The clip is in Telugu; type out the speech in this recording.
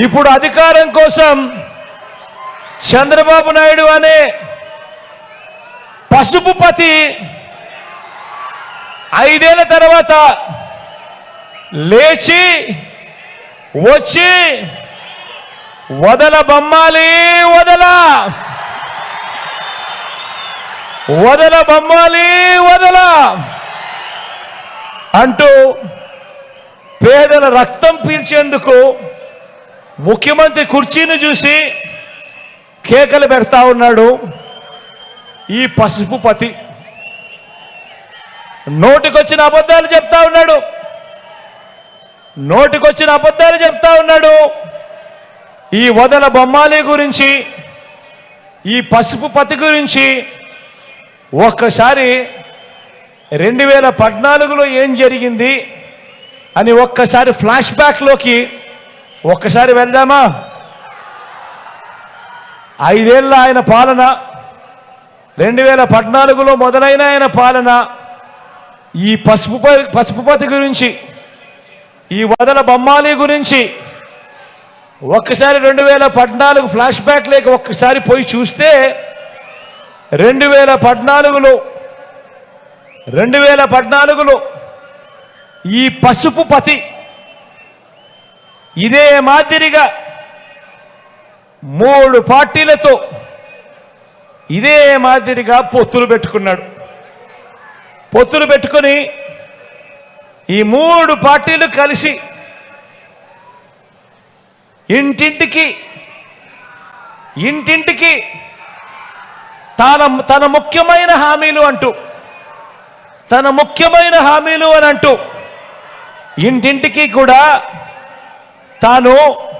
ఇప్పుడు అధికారం కోసం చంద్రబాబు నాయుడు అనే పసుపు పతి 5 ఏళ్ల తర్వాత లేచి వచ్చి వదల బొమ్మాలి వదల వదల బొమ్మాలి వదల అంటూ పేదల రక్తం పీల్చేందుకు ముఖ్యమంత్రి కుర్చీని చూసి కేకలు పెడతా ఉన్నాడు ఈ పసుపు పతి. నోటికొచ్చిన అబద్ధాలు చెప్తా ఉన్నాడు, నోటికొచ్చిన అబద్ధాలు చెప్తా ఉన్నాడు. ఈ వదల బొమ్మాలి గురించి, ఈ పసుపు పతి గురించి ఒక్కసారి 2014లో ఏం జరిగింది అని ఒక్కసారి ఫ్లాష్ బ్యాక్లోకి ఒక్కసారి వెళ్దామా? 5 ఏళ్ళ ఆయన పాలన, 2014లో మొదలైన ఆయన పాలన, ఈ పసుపు పతి గురించి, ఈ వదల బొమ్మాలి గురించి ఒక్కసారి 2014 ఫ్లాష్ బ్యాక్ లేక ఒక్కసారి పోయి చూస్తే 2014లో ఈ పసుపు పతి ఇదే మాదిరిగా 3 పార్టీలతో ఇదే మాదిరిగా పొత్తులు పెట్టుకున్నాడు. పొత్తులు పెట్టుకొని ఈ 3 పార్టీలు కలిసి ఇంటింటికి తన ముఖ్యమైన హామీలు అని అంటూ ఇంటింటికి కూడా తాను